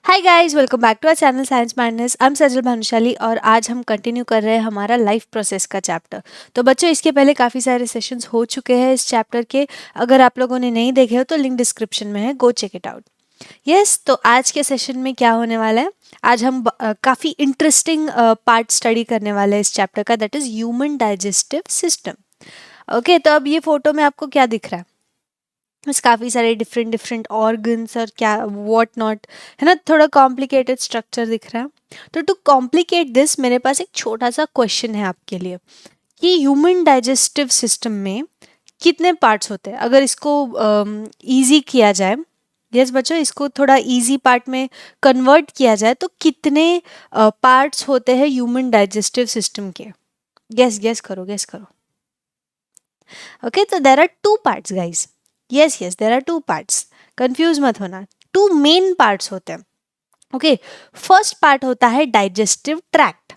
Hi guys, welcome back to our channel Science Madness. I am Sajal Bhanushali और आज हम continue कर रहे हैं हमारा लाइफ प्रोसेस का चैप्टर। तो बच्चों, इसके पहले काफ़ी सारे सेशंस हो चुके हैं इस चैप्टर के। अगर आप लोगों ने नहीं देखे हो तो लिंक डिस्क्रिप्शन में है, go check it out. Yes, तो आज के सेशन में क्या होने वाला है, आज हम काफ़ी इंटरेस्टिंग पार्ट स्टडी करने वाले हैं इस चैप्टर का, that is human digestive system. Okay, तो अब ये फोटो में आपको क्या दिख रहा है? बस काफ़ी सारे डिफरेंट डिफरेंट ऑर्गन्स और क्या वॉट नॉट, है ना। थोड़ा कॉम्प्लिकेटेड स्ट्रक्चर दिख रहा है। तो टू कॉम्प्लिकेट दिस, मेरे पास एक छोटा सा क्वेश्चन है आपके लिए कि ह्यूमन डाइजेस्टिव सिस्टम में कितने पार्ट्स होते हैं। अगर इसको इजी किया जाए, यस बच्चों, इसको थोड़ा इजी पार्ट में कन्वर्ट किया जाए तो कितने पार्ट्स होते हैं ह्यूमन डाइजेस्टिव सिस्टम के? गेस गेस करो, गेस करो। ओके, तो there are two parts guys. Yes yes, there are two parts, confuse मत होना। टू मेन पार्ट्स होते हैं। ओके, फर्स्ट पार्ट होता है डाइजेस्टिव ट्रैक्ट,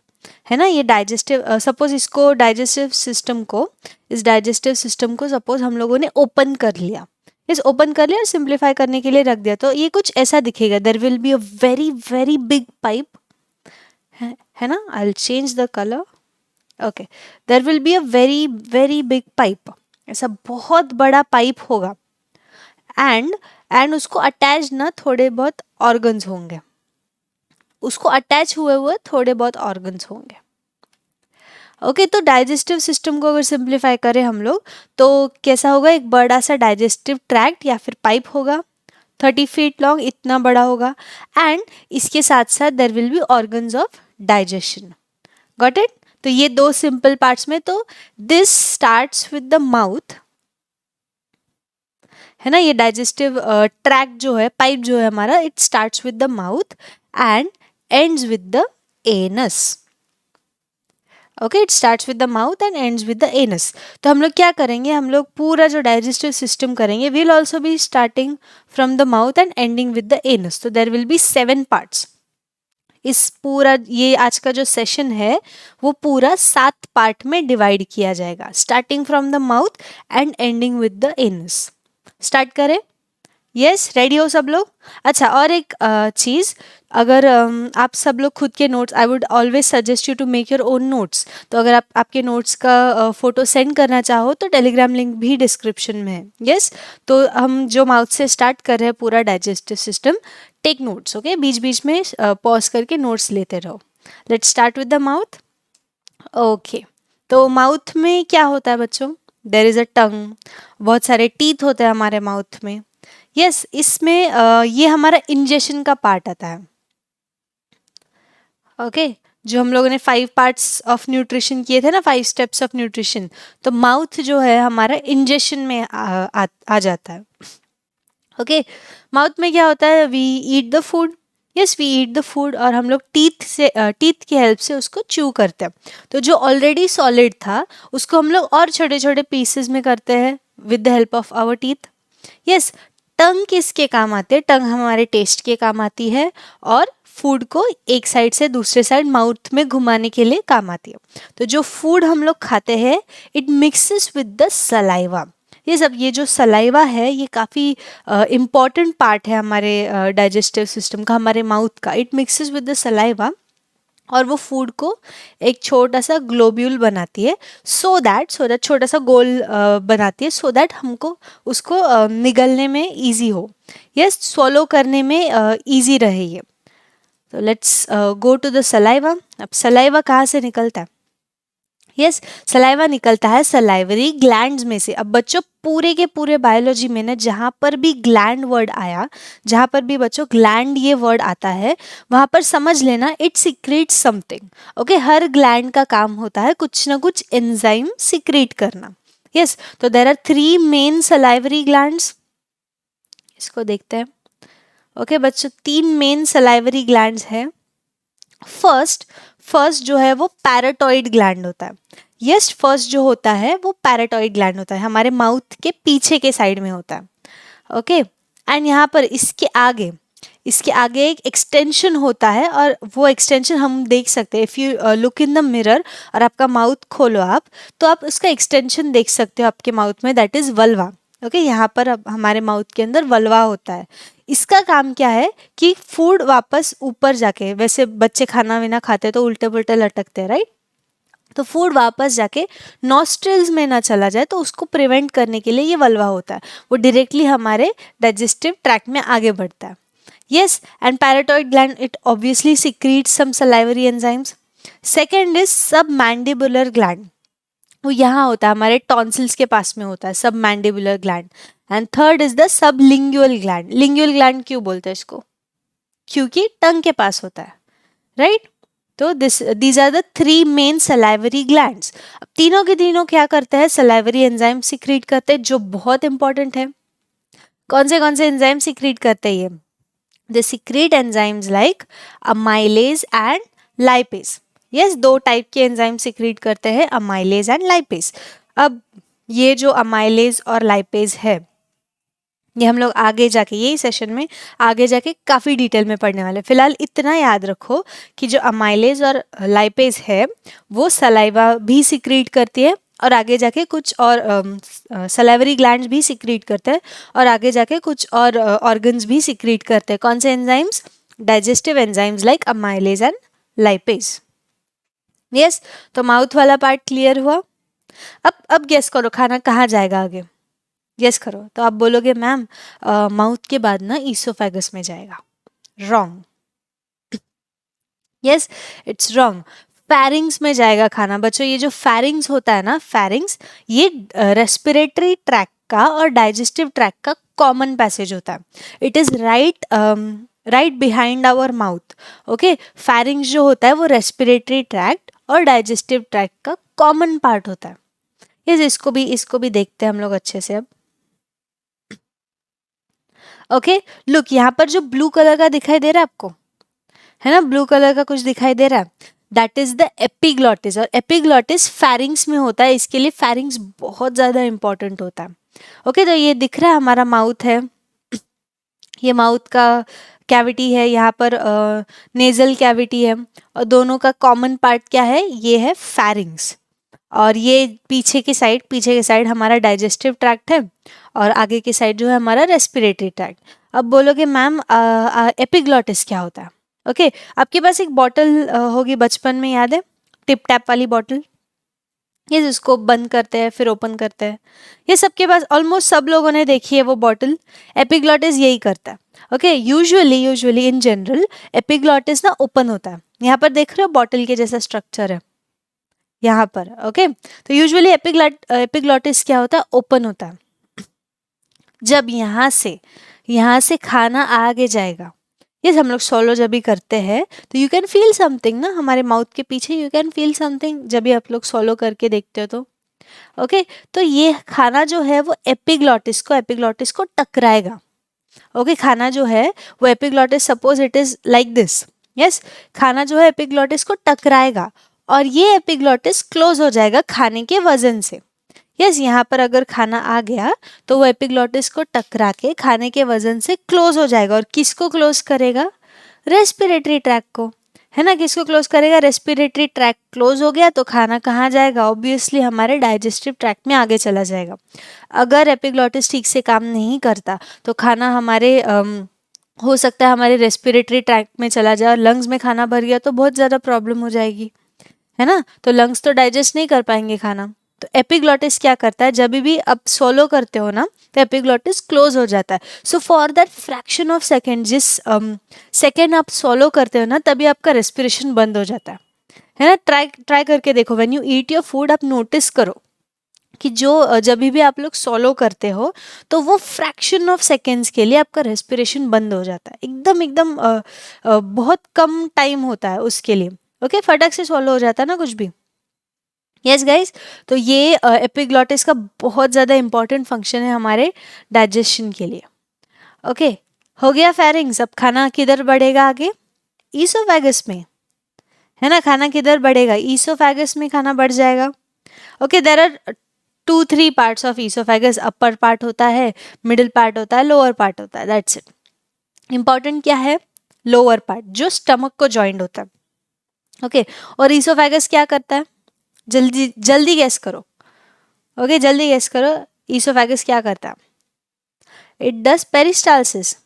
है ना। ये डाइजेस्टिव, सपोज इसको डाइजेस्टिव सिस्टम को, इस डाइजेस्टिव सिस्टम को सपोज हम लोगों ने ओपन कर लिया, इस ओपन कर लिया और सिंप्लीफाई करने के लिए रख दिया, तो ये कुछ ऐसा दिखेगा। There will be a very very big pipe, है ना। I will change the colour. Okay, there will be a very very big pipe, ऐसा बहुत बड़ा पाइप होगा। एंड उसको अटैच ना थोड़े बहुत ऑर्गन्स होंगे, उसको अटैच हुए हुए थोड़े बहुत ऑर्गन्स होंगे। ओके, तो डाइजेस्टिव सिस्टम को अगर सिंप्लीफाई करें हम लोग तो कैसा होगा, एक बड़ा सा डाइजेस्टिव ट्रैक्ट या फिर पाइप होगा, 30 फीट लॉन्ग, इतना बड़ा होगा। एंड इसके साथ साथ there will be organs of digestion. Got it? तो ये दो सिंपल पार्ट्स में, तो this starts with the mouth, है ना। ये डाइजेस्टिव ट्रैक जो है, पाइप जो है हमारा, it starts with the mouth and ends with the anus. Okay, it starts with the mouth and ends with the anus. तो हम लोग क्या करेंगे, हम लोग पूरा जो डाइजेस्टिव सिस्टम करेंगे, will also be starting from the mouth and ending with the anus. तो देर विल बी 7 पार्ट्स। इस पूरा ये आज का जो सेशन है वो पूरा 7 पार्ट में डिवाइड किया जाएगा, starting from the mouth and ending with the anus. Start करें? यस, रेडी हो सब लोग? अच्छा, और एक चीज़, अगर आप सब लोग खुद के notes, I would always suggest you to make your own notes. तो अगर आप आपके नोट्स का फोटो सेंड करना चाहो तो टेलीग्राम लिंक भी डिस्क्रिप्शन में है। यस, तो हम जो माउथ से स्टार्ट कर रहे हैं पूरा digestive system, take notes. Okay, बीच बीच में पॉज करके नोट्स लेते रहो। Let's start with the mouth. Okay, तो माउथ में क्या होता है बच्चों? देर इज़ अ टंग, बहुत सारे टीथ होते हैं हमारे माउथ में। यस, इसमें ये हमारा इंजेशन का पार्ट आता है। ओके, जो हम लोगों ने 5 पार्ट्स ऑफ न्यूट्रिशन किए थे ना, 5 स्टेप्स ऑफ न्यूट्रिशन, तो माउथ जो है हमारा इंजेशन में आ जाता है। ओके, माउथ में क्या होता है, we eat the food. Yes, we eat the food और हम लोग टीथ की हेल्प से उसको च्यू करते हैं। तो जो ऑलरेडी सॉलिड था उसको हम लोग और छोटे छोटे पीसेस में करते हैं with the help of our teeth. Yes, tongue किसके काम आती है? टंग हमारे टेस्ट के काम आती है और फूड को एक साइड से दूसरे साइड माउथ में घुमाने के लिए काम आती है। तो जो फूड हम लोग खाते हैं, it mixes with the saliva. ये जो सलाइवा है ये काफ़ी इम्पॉर्टेंट पार्ट है हमारे डाइजेस्टिव सिस्टम का, हमारे माउथ का। It mixes with the saliva और वो फूड को एक छोटा सा ग्लोब्यूल बनाती है, सो दैट छोटा सा गोल बनाती है, सो दैट हमको उसको निगलने में इजी हो, यस, swallow करने में इजी रहे ये। तो let's go to the saliva. अब सलाइवा कहाँ से निकलता है? यस, सलाइवा निकलता है सलाइवरी ग्लैंड्स में से। अब बच्चों, पूरे के पूरे बायोलॉजी में ना, जहाँ पर भी ग्लैंड वर्ड आया, जहाँ पर भी बच्चों ग्लैंड ये वर्ड आता है, वहाँ पर समझ लेना इट सिक्रेट्स समथिंग। ओके, हर ग्लैंड का काम होता है कुछ ना कुछ एंजाइम सिक्रेट करना। यस, तो there are 3 main salivary glands. इसको देखते हैं। ओके बच्चों, 3 मेन सलाइवरी ग्लैंड्स हैं। फर्स्ट जो है वो पैराटॉइड ग्लैंड होता है। यस, फर्स्ट जो होता है वो पैराटॉइड ग्लैंड होता है, हमारे माउथ के पीछे के साइड में होता है। ओके, एंड यहाँ पर इसके आगे एक एक्सटेंशन होता है और वो एक्सटेंशन हम देख सकते हैं। If you look in the mirror और आपका माउथ खोलो आप, तो आप उसका एक्सटेंशन देख सकते हो आपके माउथ में, दैट इज़ वल्वा। ओके, यहाँ पर अब हमारे माउथ के अंदर वल्वा होता है। इसका काम क्या है कि फूड वापस ऊपर जाके, वैसे बच्चे खाना विना खाते तो उल्टे पुल्टे लटकते हैं, राइट? तो फूड वापस जाके नॉस्ट्रल्स में ना चला जाए, तो उसको प्रिवेंट करने के लिए ये वल्वा होता है, वो डायरेक्टली हमारे डाइजेस्टिव ट्रैक्ट में आगे बढ़ता है. Yes, and parotid gland, it obviously secretes some salivary enzymes. Second is submandibular gland. वो यहाँ होता है हमारे टॉन्सिल्स के पास में होता है, submandibular gland. And third is the sublingual gland. Lingual gland क्यों बोलते हैं इसको? क्योंकि टंग के पास होता है, राइट? तो these are the three main salivary glands. अब तीनों के तीनों क्या करते हैं? सलाइवरी एंजाइम सिक्रीट करते हैं, जो बहुत इंपॉर्टेंट है. कौन से एंजाइम सिक्रीट करते हैं ये? They secrete enzymes like amylase and lipase. Yes, दो टाइप के एंजाइम सिक्रीट करते हैं, amylase and lipase. अब ये जो amylase और lipase है, ये हम लोग आगे जाके यही सेशन में आगे जाके काफ़ी डिटेल में पढ़ने वाले. फिलहाल इतना याद रखो कि जो amylase और lipase है वो सलाइवा भी सिक्रीट करती है, और आगे जाके कुछ और सलाइवरी ग्लैंड्स भी सिक्रीट करते हैं, और आगे जाके कुछ और ऑर्गन्स भी सिक्रीट करते हैं. कौन से enzymes? Digestive enzymes like amylase and lipase. Yes, तो माउथ वाला पार्ट क्लियर हुआ. अब गेस करो खाना कहाँ जाएगा आगे? गेस करो. तो आप बोलोगे मैम माउथ के बाद ना ईसोफेगस में जाएगा. रॉन्ग. Yes, it's wrong. फैरिंग्स में जाएगा खाना. बच्चों ये जो फैरिंग्स होता है ना, फैरिंग्स, ये रेस्पिरेटरी ट्रैक का और डाइजेस्टिव ट्रैक का कॉमन पैसेज होता है. It is right behind our mouth. Okay, pharynx जो होता है वो रेस्पिरेटरी ट्रैक्ट और डाइजेस्टिव ट्रैक्ट का कॉमन पार्ट होता है. यस, इसको भी देखते हैं हम लोग अच्छे से. अब ओके, लुक यहाँ पर जो ब्लू कलर का दिखाई दे रहा है आपको, है ना, ब्लू कलर का कुछ दिखाई दे रहा है, दैट इज द एपिग्लॉटिस. और एपिग्लॉटिस फैरिंग्स में होता है, इसके लिए फैरिंग्स बहुत ज़्यादा इंपॉर्टेंट होता है. ओके, तो ये दिख रहा है हमारा माउथ है, ये माउथ का कैविटी है, यहाँ पर नेजल कैविटी है, और दोनों का कॉमन पार्ट क्या है? ये है फैरिंग्स. और ये पीछे के साइड हमारा डाइजेस्टिव ट्रैक्ट है, और आगे की साइड जो है हमारा रेस्पिरेटरी ट्रैक्ट. अब बोलोगे मैम एपिग्लॉटिस क्या होता है? ओके, आपके पास एक बॉटल होगी बचपन में, याद है, टिप टैप वाली बॉटल. ये जिसको बंद करते हैं फिर ओपन करते हैं, ये सबके पास, ऑलमोस्ट सब लोगों ने देखी है वो बॉटल. एपिग्लॉटिस यही करता है. Okay, usually in general epiglottis ना ओपन होता है. यहाँ पर देख रहे हो बॉटल के जैसा स्ट्रक्चर है यहाँ पर. ओके, तो यूजुअली एपिग्लॉटिस क्या होता है? ओपन होता है. जब यहाँ से खाना आगे जाएगा, ये हम लोग सोलो जब भी करते हैं तो यू कैन फील समथिंग ना, हमारे माउथ के पीछे यू कैन फील समथिंग जब भी आप लोग सोलो करके देखते हो तो. ओके, तो ये खाना जो है वो एपिग्लॉटिस को टकराएगा. ओके, खाना जो है वो epiglottis, suppose it is like this. Yes, खाना जो है एपिग्लॉटिस को टकराएगा, और ये एपिग्लॉटिस क्लोज हो जाएगा खाने के वजन से. यस, यहाँ पर अगर खाना आ गया तो वो एपिग्लॉटिस को टकरा के खाने के वजन से क्लोज हो जाएगा. और किसको क्लोज करेगा? रेस्पिरेटरी ट्रैक को, है ना. किसको क्लोज करेगा? रेस्पिरेटरी ट्रैक क्लोज हो गया तो खाना कहाँ जाएगा? ऑब्वियसली हमारे डाइजेस्टिव ट्रैक में आगे चला जाएगा. अगर एपिग्लॉटिस ठीक से काम नहीं करता तो खाना हमारे हो सकता है हमारे रेस्पिरेटरी ट्रैक में चला जाए, और लंग्स में खाना भर गया तो बहुत ज़्यादा प्रॉब्लम हो जाएगी, है ना. तो लंग्स तो डाइजेस्ट नहीं कर पाएंगे खाना. तो एपिग्लॉटिस क्या करता है? जब भी आप सोलो करते हो ना तो एपिग्लॉटिस क्लोज हो जाता है. So for that fraction of second, जिस सेकेंड आप सोलो करते हो ना, तभी आपका रेस्पिरेशन बंद हो जाता है ना. ट्राई करके देखो, when you eat your food आप नोटिस करो कि जो जब भी आप लोग सोलो करते हो तो वो फ्रैक्शन ऑफ सेकेंड्स के लिए आपका रेस्पिरेशन बंद हो जाता है. एकदम बहुत कम टाइम होता है उसके लिए. ओके, फटक से सोलो हो जाता है ना कुछ भी. यस गाइस, तो ये एपिग्लॉटिस का बहुत ज़्यादा इंपॉर्टेंट फंक्शन है हमारे डाइजेशन के लिए. ओके, हो गया फैरिंग्स. अब खाना किधर बढ़ेगा आगे? ईसोफेगस में, है ना. खाना किधर बढ़ेगा? ईसोफेगस में खाना बढ़ जाएगा. Okay, there are 2-3 parts of oesophagus. Upper part होता है, मिडिल पार्ट होता है, लोअर पार्ट होता है. That's it. इंपॉर्टेंट क्या है? लोअर पार्ट जो स्टमक को जॉइंट होता है. ओके, और ईसोफेगस क्या करता है? जल्दी गैस करो. ओके, जल्दी गैस करो, ईसोफेगस क्या करता है? It does peristalsis.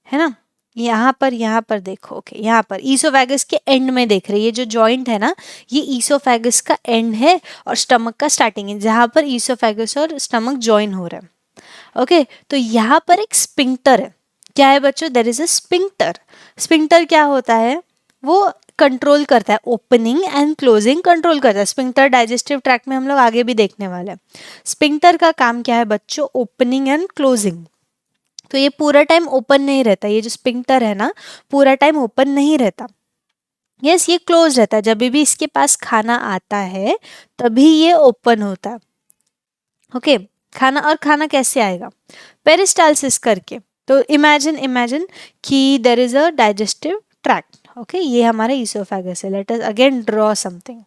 है ना। यहाँ पर देखो, ओके, यहाँ पर ईसोफेगस के एंड में देख रहे हैं, ये जो जॉइंट है ना, ये ईसोफेगस का एंड है और स्टमक का स्टार्टिंग है, जहाँ पर ईसोफेगस और स्टमक जॉइन हो रहा है। ओके, तो यहाँ पर एक स्पिंक्टर है। क्या है बच्चों? There is a sphincter. Sphincter क्या होता है? वो कंट्रोल करता है, ओपनिंग एंड क्लोजिंग कंट्रोल करता है। स्पिंक्टर डाइजेस्टिव ट्रैक्ट में हम लोग आगे भी देखने वाले हैं। स्पिंक्टर का काम क्या है बच्चों? Opening and closing. तो ये पूरा टाइम ओपन नहीं रहता, ये जो स्पिंक्टर है ना, पूरा टाइम ओपन नहीं रहता। यस, ये क्लोज रहता है। जब भी इसके पास खाना आता है तभी ये ओपन होता है। ओके, खाना, और खाना कैसे आएगा? पेरिस्टालसिस करके। तो इमेजिन कि there is a digestive tract. Okay, ये हमारा ईसोफेगस है। Let us again draw something.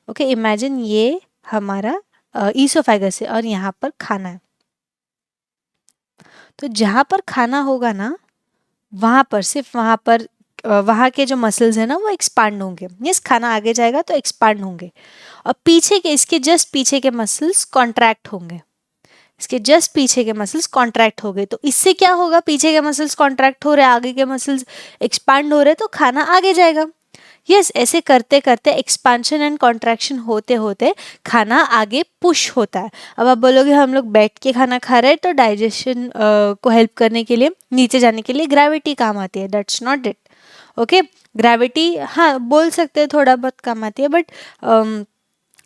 Okay, imagine ये हमारा ईसोफेगस है और यहाँ पर खाना है। तो जहाँ पर खाना होगा ना, वहाँ पर, सिर्फ वहाँ पर, वहाँ के जो मसल्स है ना वो एक्सपांड होंगे। यस, खाना आगे जाएगा तो एक्सपांड होंगे, और पीछे के, इसके जस्ट पीछे के मसल्स कॉन्ट्रैक्ट होंगे। इसके जस्ट पीछे के मसल्स कॉन्ट्रैक्ट हो गए। तो इससे क्या होगा? पीछे के मसल्स कॉन्ट्रैक्ट हो रहे, आगे के मसल्स एक्सपांड हो रहे, तो खाना आगे जाएगा। यस, ऐसे करते करते एक्सपांशन एंड कॉन्ट्रैक्शन होते होते खाना आगे पुश होता है। अब आप बोलोगे हम लोग बैठ के खाना खा रहे हैं तो डाइजेशन को हेल्प करने के लिए, नीचे जाने के लिए ग्रेविटी काम आती है। That's not it. Okay, gravity, हाँ बोल सकते हैं थोड़ा बहुत काम आती है, बट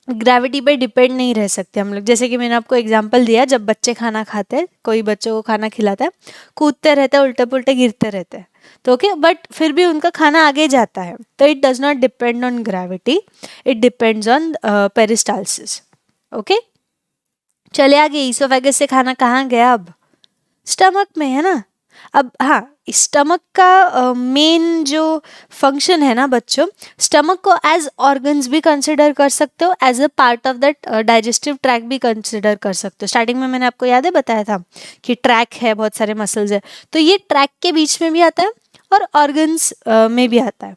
ग्रेविटी पे डिपेंड नहीं रह सकते हम लोग। जैसे कि मैंने आपको एग्जांपल दिया, जब बच्चे खाना खाते हैं, कोई बच्चों को खाना खिलाता है, कूदते रहते हैं, उल्टे पुल्टे गिरते रहते हैं, तो ओके, बट फिर भी उनका खाना आगे जाता है। तो it does not depend on gravity, it depends on peristalsis. Okay, चले आगे। ईसोफेगस से खाना कहाँ गया? अब स्टमक में, है ना। अब हाँ, स्टमक का मेन जो फंक्शन है ना बच्चों, स्टमक को एज ऑर्गन्स भी कंसिडर कर सकते हो, as a part of that digestive track भी कंसिडर कर सकते हो। स्टार्टिंग में मैंने आपको याद है बताया था कि ट्रैक है, बहुत सारे मसल्स है, तो ये ट्रैक के बीच में भी आता है और ऑर्गन्स में भी आता है।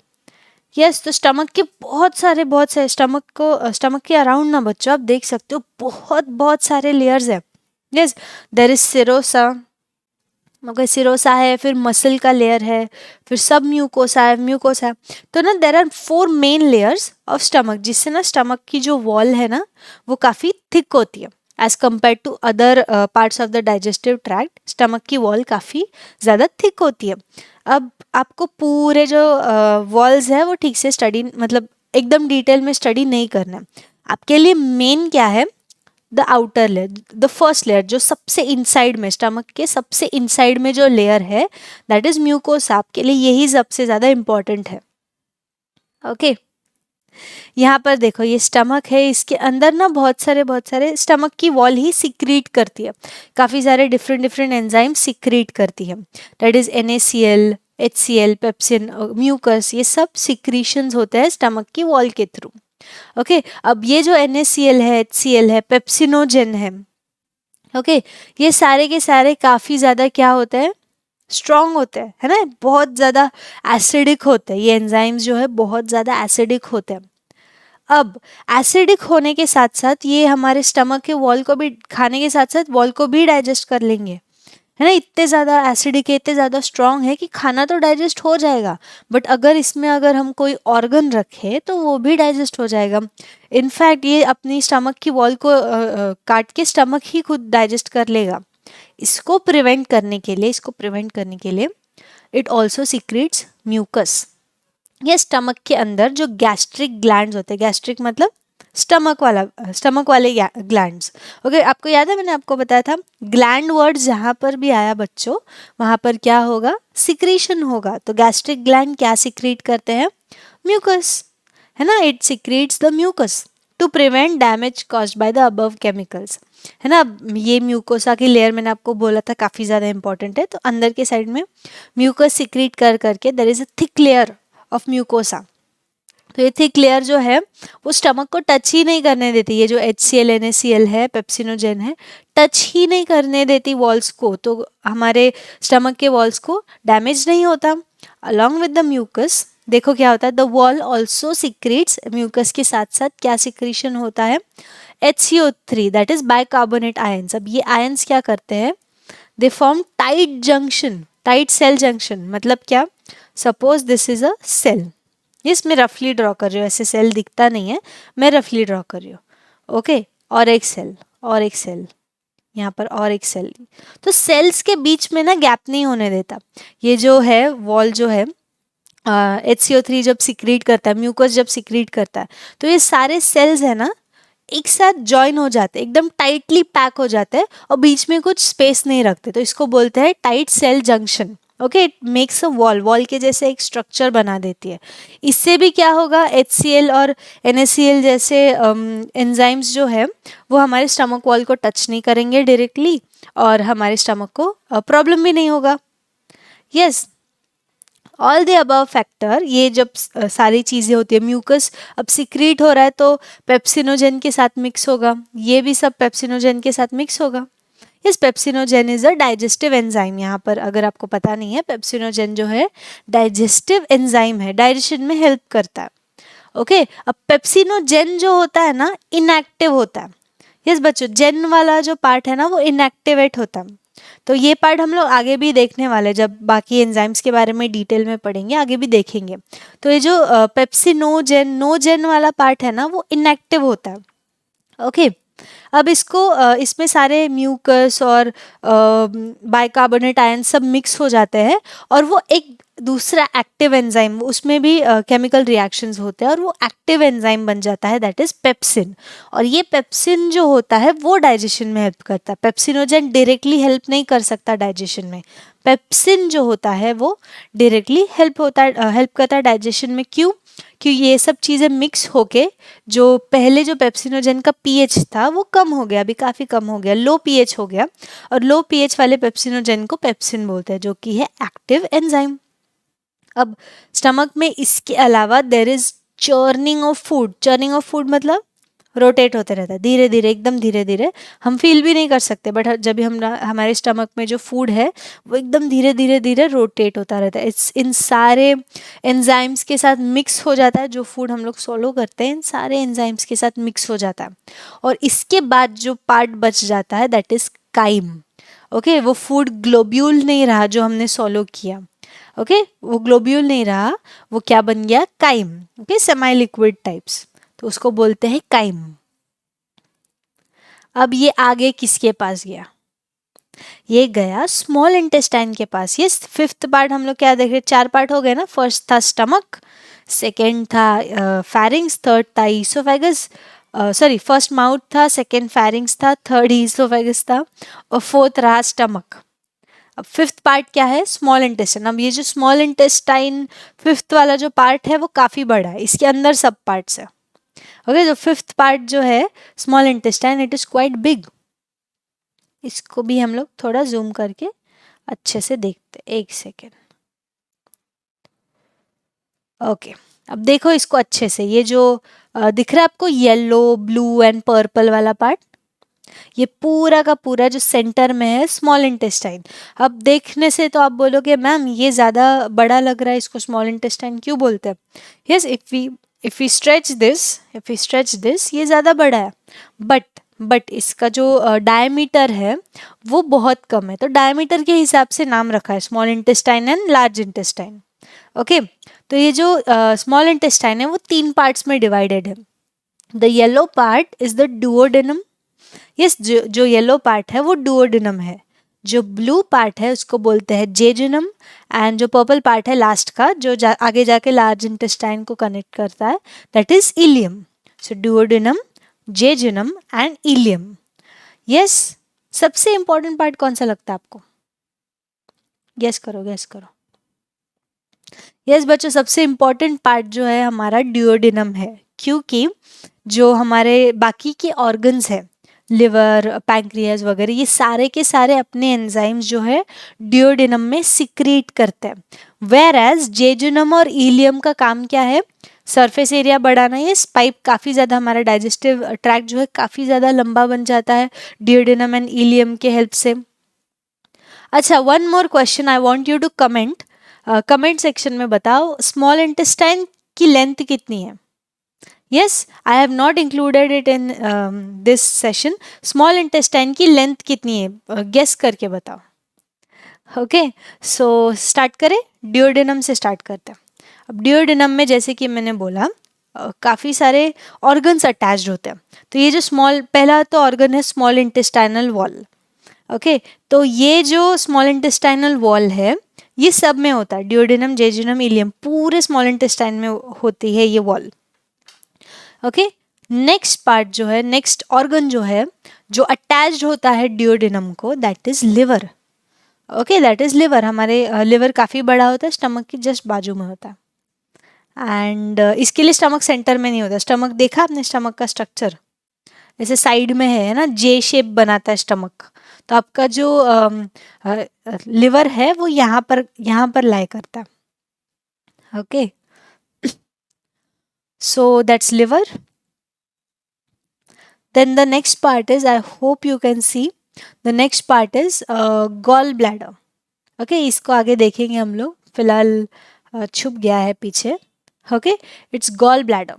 यस, तो स्टमक के बहुत सारे स्टमक के अराउंड ना बच्चों आप देख सकते हो बहुत सारे लेयर्स है। यस, देयर इज सिरोसा, मगर सिरोसा है, फिर मसल का लेयर है, फिर सब म्यूकोसा है, म्यूकोसा है। तो ना there are 4 main layers of stomach, जिससे ना स्टमक की जो वॉल है ना वो काफ़ी थिक होती है as compare to other parts of the digestive tract. Stomach की वॉल काफ़ी ज़्यादा थिक होती है। अब आपको पूरे जो वॉल्स है वो ठीक से स्टडी, मतलब एकदम डिटेल में स्टडी नहीं करना है। आपके लिए मेन क्या है? The outer layer, the first layer, जो सबसे इनसाइड में, स्टमक के सबसे इनसाइड में जो लेयर है, दैट इज म्यूकोसा। आपके लिए यही सबसे ज़्यादा इंपॉर्टेंट है। ओके, यहाँ पर देखो, ये स्टमक है, इसके अंदर ना बहुत सारे स्टमक की वॉल ही सिक्रीट करती है, काफ़ी सारे डिफरेंट एंजाइम सिक्रीट करती है। That is NaCl, HCl, pepsin, mucus, ये सब सिक्रीशंस होते हैं स्टमक की वॉल के थ्रू। ओके, अब ये जो NaCl है, HCl है, पेप्सिनोजेन है, ये सारे के सारे काफ़ी ज़्यादा क्या होते हैं? स्ट्रॉन्ग होते हैं, है ना, बहुत ज़्यादा एसिडिक होते हैं। ये एंजाइम्स जो है बहुत ज़्यादा एसिडिक होते हैं। अब एसिडिक होने के साथ साथ ये हमारे स्टमक के वॉल को भी, खाने के साथ साथ वॉल को भी डाइजेस्ट कर लेंगे, है ना। इतने ज़्यादा एसिडिक है, इतने ज़्यादा स्ट्रॉन्ग है कि खाना तो डाइजेस्ट हो जाएगा, बट अगर हम कोई ऑर्गन रखें तो वो भी डाइजेस्ट हो जाएगा। इनफैक्ट ये अपनी स्टमक की वॉल को काट के स्टमक ही खुद डाइजेस्ट कर लेगा। इसको प्रिवेंट करने के लिए इट ऑल्सो सिक्रीट्स म्यूकस। ये स्टमक के अंदर जो गैस्ट्रिक ग्लैंड्स होते हैं, गैस्ट्रिक मतलब स्टमक वाले ग्लैंड्स। ओके, आपको याद है मैंने आपको बताया था, ग्लैंड वर्ड जहाँ पर भी आया बच्चों, वहाँ पर क्या होगा? सिक्रीशन होगा। तो गैस्ट्रिक ग्लैंड क्या सिक्रीट करते हैं? म्यूकस, है ना। It secretes the mucus to prevent damage caused by the above chemicals, है ना। ये म्यूकोसा की लेयर मैंने आपको बोला था काफ़ी ज़्यादा इंपॉर्टेंट है। तो अंदर के साइड में म्यूकस सिक्रीट कर करके there is a thick layer of mucosa. तो ये थिक लेयर जो है वो स्टमक को टच ही नहीं करने देती। ये जो HCl, NaCl है, पेप्सिनोजेन है, टच ही नहीं करने देती वॉल्स को, तो हमारे स्टमक के वॉल्स को डैमेज नहीं होता। अलॉन्ग विद द म्यूकस देखो क्या होता है, the wall also secretes, mucus के साथ साथ क्या सिक्रीशन होता है? HCO3, that is bicarbonate ions. अब ये आयंस क्या करते हैं? They form tight junction tight cell junction मतलब क्या? Suppose this is a cell, yes मैं रफली ड्रॉ कर रही हूँ, ऐसे सेल दिखता नहीं है, मैं रफली ड्रॉ कर रही हूँ, ओके। और एक सेल, और एक सेल, यहाँ पर और एक सेल। तो सेल्स के बीच में ना गैप नहीं होने देता। ये जो है वॉल जो है, HCO3 जब सिक्रीट करता है, म्यूकस जब सिक्रीट करता है, तो ये सारे सेल्स है ना एक साथ ज्वाइन हो जाते हैं, एकदम टाइटली पैक हो जाते हैं और बीच में कुछ स्पेस नहीं रखते, तो इसको बोलते हैं tight cell junction. Okay, it makes a wall, wall के जैसे एक स्ट्रक्चर बना देती है। इससे भी क्या होगा, HCl और NaCl जैसे एंजाइम्स जो है वो हमारे स्टमक वॉल को टच नहीं करेंगे डायरेक्टली, और हमारे स्टमक को प्रॉब्लम भी नहीं होगा। Yes, all the above factor, ये जब सारी चीज़ें होती है, म्यूकस अब सिक्रीट हो रहा है तो पेप्सिनोजेन के साथ मिक्स होगा, ये भी सब पेप्सिनोजेन के साथ मिक्स होगा। Yes, pepsinogen is a digestive enzyme. यहाँ पर अगर आपको पता नहीं है, पेप्सिनोजेन जो है डाइजेस्टिव एंजाइम है, डाइजेशन में हेल्प करता है। ओके, अब पेप्सिनोजेन जो होता है ना इनएक्टिव होता है। यस बच्चों, जेन वाला जो पार्ट है ना वो इनएक्टिवेट होता है। तो ये पार्ट हम लोग आगे भी देखने वाले, जब बाकी एंजाइम्स के बारे में डिटेल में पढ़ेंगे, आगे भी देखेंगे। तो ये जो पेप्सिनोजेन नोजेन वाला पार्ट है ना वो इनएक्टिव होता है। ओके, अब इसको इसमें सारे म्यूकस और बाइकार्बोनेट आयन सब मिक्स हो जाते हैं, और वो एक दूसरा एक्टिव एंजाइम, उसमें भी केमिकल रिएक्शंस होते हैं और वो एक्टिव एंजाइम बन जाता है, दैट इज पेप्सिन। और ये पेप्सिन जो होता है वो डाइजेशन में हेल्प करता है। पेप्सिनोजेन डायरेक्टली हेल्प नहीं कर सकता डाइजेशन में, पेप्सिन जो होता है वो डायरेक्टली हेल्प करता है डाइजेशन में। क्यों? कि ये सब चीज़ें मिक्स होके जो पहले जो पेप्सिनोजेन का पीएच था वो कम हो गया, अभी काफ़ी कम हो गया, लो पीएच हो गया, और लो पीएच वाले पेप्सिनोजेन को पेप्सिन बोलते हैं, जो कि है एक्टिव एंजाइम। अब स्टमक में इसके अलावा there is churning of food. Churning of food मतलब रोटेट होते रहता है धीरे धीरे, एकदम धीरे धीरे, हम फील भी नहीं कर सकते, बट जब भी हम हमारे स्टमक में जो फूड है वो एकदम धीरे धीरे धीरे रोटेट होता रहता है। इट्स इन सारे एंजाइम्स के साथ मिक्स हो जाता है, जो फूड हम लोग सोलो करते हैं इन सारे एंजाइम्स के साथ मिक्स हो जाता है, और इसके बाद जो पार्ट बच जाता है दैट इज काइम। ओके, वो फूड ग्लोब्यूल नहीं रहा जो हमने सोलो किया, ओके वो ग्लोब्यूल नहीं रहा, वो क्या बन गया, chyme. Okay, semi liquid types, तो उसको बोलते हैं काइम। अब ये आगे किसके पास गया, ये गया स्मॉल इंटेस्टाइन के पास। ये फिफ्थ पार्ट हम लोग क्या देख रहे, चार पार्ट हो गए ना, फर्स्ट था स्टमक, सेकेंड था फैरिंग्स, थर्ड था ईसोफेगस, सॉरी फर्स्ट माउथ था, सेकेंड फैरिंग्स था, थर्ड ईसोफेगस था, और फोर्थ रहा स्टमक। अब फिफ्थ पार्ट क्या है, स्मॉल इंटेस्टाइन। अब ये जो स्मॉल इंटेस्टाइन फिफ्थ वाला जो पार्ट है वो काफ़ी बड़ा है, इसके अंदर सब पार्ट्स है। ओके, जो फिफ्थ पार्ट जो है small intestine, it is quite big. इसको भी हम लोग थोड़ा जूम करके अच्छे से देखते, एक सेकेंड। ओके, अब देखो इसको अच्छे से, ये जो दिख रहा है आपको येलो ब्लू एंड पर्पल वाला पार्ट, ये पूरा का पूरा जो सेंटर में है स्मॉल इंटेस्टाइन। अब देखने से तो आप बोलोगे मैम ये ज़्यादा बड़ा लग रहा है, इसको स्मॉल इंटेस्टाइन क्यों बोलते हैं? Yes, if we stretch this ये ज़्यादा बड़ा है, बट इसका जो डायमीटर है वो बहुत कम है, तो डायमीटर के हिसाब से नाम रखा है small intestine and large intestine. Okay, तो ये जो स्मॉल इंटेस्टाइन है वो तीन पार्ट्स में डिवाइडेड है। The yellow part is the duodenum. Yes, जो येलो पार्ट है वो डुओडेनम है। जो ब्लू पार्ट है उसको बोलते हैं जेजुनम, एंड जो पर्पल पार्ट है लास्ट का जो आगे जाके लार्ज इंटेस्टाइन को कनेक्ट करता है, that is ilium. So duodenum, jejunum and ileum. Yes, सबसे इंपॉर्टेंट पार्ट कौन सा लगता है आपको? गेस करो, गेस करो। यस बच्चों, सबसे इंपॉर्टेंट पार्ट जो है हमारा डुओडेनम है, क्योंकि जो हमारे बाकी के ऑर्गन्स है, लिवर, पैंक्रियाज वगैरह, ये सारे के सारे अपने एंजाइम्स जो है डुओडेनम में सिक्रीट करते हैं। वेयर एज जेजुनम और इलियम का काम क्या है, सरफेस एरिया बढ़ाना। ये पाइप काफ़ी ज़्यादा, हमारा डाइजेस्टिव ट्रैक्ट जो है काफ़ी ज़्यादा लंबा बन जाता है डुओडेनम एंड इलियम के हेल्प से। अच्छा, one more question I want you to comment section में बताओ, स्मॉल इंटेस्टाइन की लेंथ कितनी है? Yes, I have not included it in this session. Small intestine की लेंथ कितनी है, गेस करके बताओ। ओके, सो स्टार्ट करें, ड्यूओडेनम से स्टार्ट करते हैं। अब ड्यूओडेनम में जैसे कि मैंने बोला काफ़ी सारे ऑर्गन्स अटैच्ड होते हैं। तो ये जो स्मॉल पहला तो ऑर्गन है स्मॉल इंटेस्टाइनल वॉल। ओके, तो ये जो स्मॉल इंटेस्टाइनल वॉल है ये सब में होता है, ड्यूओडेनम, जेजुनम, इलियम, पूरे स्मॉल इंटेस्टाइन में होती है ये वॉल। ओके, नेक्स्ट पार्ट जो है, नेक्स्ट ऑर्गन जो है जो अटैच्ड होता है ड्यूओडेनम को, that is liver. Okay, that is liver. हमारे लिवर काफ़ी बड़ा होता है, स्टमक के जस्ट बाजू में होता है। एंड इसके लिए स्टमक सेंटर में नहीं होता। स्टमक देखा आपने, स्टमक का स्ट्रक्चर ऐसे साइड में है ना, जे शेप बनाता है स्टमक। तो आपका जो लिवर है वो यहाँ पर लाई करता है। Okay, so that's liver. Then the next part is, I hope you can see, the next part is gall bladder. Okay, इसको आगे देखेंगे हम लोग, फिलहाल छुप गया है पीछे। Okay, it's gall bladder.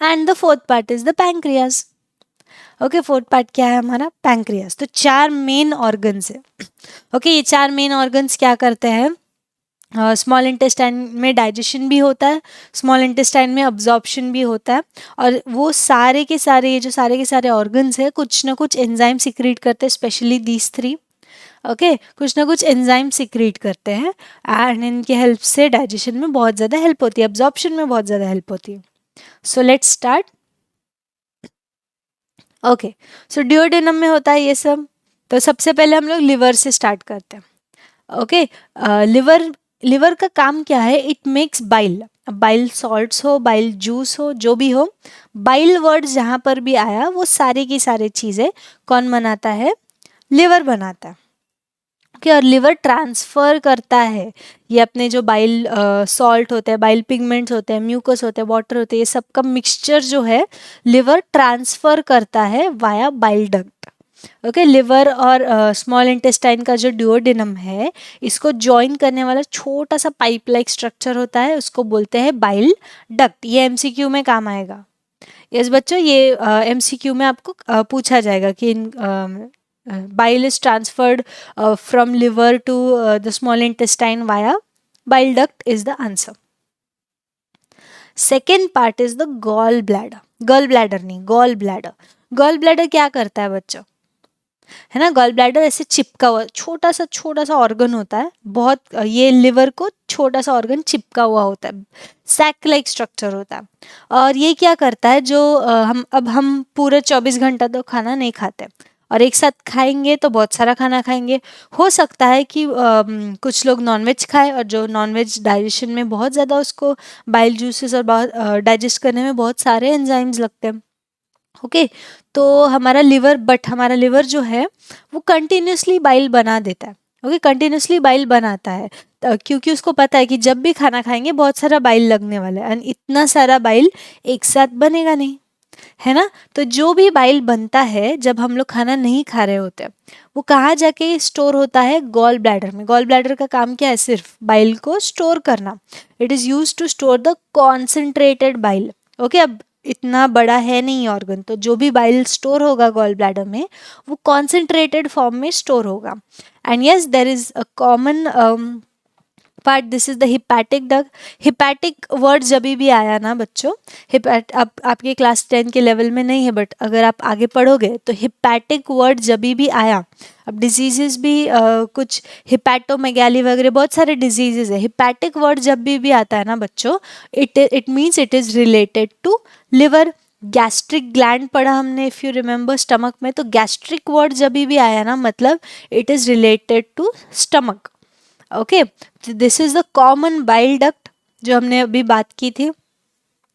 And the fourth part is the pancreas. Okay, fourth part क्या है हमारा, पैंक्रियाज। तो 4 मेन ऑर्गन्स है। ओके, ये 4 मेन ऑर्गन्स क्या करते हैं, स्मॉल इंटेस्टाइन में डाइजेशन भी होता है, स्मॉल इंटेस्टाइन में अब्जॉर्प्शन भी होता है, और वो सारे के सारे, ये जो सारे के सारे ऑर्गन्स है कुछ ना कुछ एंजाइम सिक्रीट करते हैं, स्पेशली दीज 3। ओके, कुछ ना कुछ एंजाइम सिक्रीट करते हैं एंड इनकी हेल्प से डाइजेशन में बहुत ज़्यादा हेल्प होती है, अब्जॉर्प्शन में बहुत ज़्यादा हेल्प होती है। So let's start. ओके, सो ड्यूओडेनम में होता है ये सब। तो सबसे पहले हम लोग लिवर से स्टार्ट करते हैं। ओके, लिवर, लिवर का काम क्या है, it makes bile. Bile salts हो, बाइल जूस हो, जो भी हो, बाइल वर्ड जहाँ पर भी आया वो सारी की सारी चीज़ें कौन बनाता है, लिवर बनाता है। ओके, और लिवर ट्रांसफ़र करता है ये अपने जो बाइल सॉल्ट होते हैं, बाइल पिगमेंट्स होते हैं, म्यूकस होते हैं, वाटर होते हैं, ये सब का मिक्सचर जो है लिवर ट्रांसफ़र करता है via bile duct. Okay, liver और स्मॉल इंटेस्टाइन का जो ड्यूओडेनम है इसको जॉइन करने वाला छोटा सा पाइप लाइक स्ट्रक्चर होता है, उसको बोलते हैं बाइल डक्ट। ये एमसीक्यू में काम आएगा। यस बच्चों, ये एमसीक्यू में आपको पूछा जाएगा कि bile is transferred from liver to the small intestine via bile duct is the answer. Second part is the gall bladder. Gall bladder नहीं, गॉल ब्लैडर। गॉल ब्लैडर क्या करता है बच्चों, है ना, गॉल ब्लैडर ऐसे चिपका हुआ छोटा सा ऑर्गन होता है, बहुत ये लिवर को छोटा सा ऑर्गन चिपका हुआ होता है, सैक लाइक स्ट्रक्चर होता है। और ये क्या करता है, जो हम पूरे 24 घंटा तो खाना नहीं खाते, और एक साथ खाएंगे तो बहुत सारा खाना खाएंगे। हो सकता है कि कुछ लोग नॉनवेज खाए, और जो नॉनवेज डाइजेशन में बहुत ज़्यादा उसको बाइल जूसेस और बहुत डाइजेस्ट करने में बहुत सारे एंजाइम्स लगते हैं। ओके, तो हमारा लिवर जो है वो कंटिन्यूसली बाइल बना देता है। ओके, कंटिन्यूसली बाइल बनाता है क्योंकि उसको पता है कि जब भी खाना खाएंगे बहुत सारा बाइल लगने वाला है, एंड इतना सारा बाइल एक साथ बनेगा नहीं, है ना। तो जो भी बाइल बनता है जब हम लोग खाना नहीं खा रहे होते, वो कहाँ जाके स्टोर होता है, गॉल ब्लैडर में। गॉल ब्लैडर का काम क्या है, सिर्फ बाइल को स्टोर करना। It is use to store the concentrated bile. Okay, अब इतना बड़ा है नहीं ऑर्गन, तो जो भी बाइल स्टोर होगा गॉल ब्लैडर में वो कॉन्सेंट्रेटेड फॉर्म में स्टोर होगा। And yes, there is a common part, this is the hepatic duct. Hepatic word जब भी आया ना बच्चों, अब आपके क्लास 10 के लेवल में नहीं है, बट अगर आप आगे पढ़ोगे तो हिपैटिक वर्ड जब भी आया, अब डिजीजेस भी कुछ हिपैटोमेगाली वगैरह बहुत सारे डिजीजेस है, हिपैटिक वर्ड जब भी आता है ना बच्चों, it means it is related to liver. Gastric gland पढ़ा हमने, इफ़ यू रिमेंबर, स्टमक में, तो गैस्ट्रिक वर्ड जब भी आया ना, मतलब it is related to stomach. Okay, this is the common bile duct जो हमने अभी बात की थी।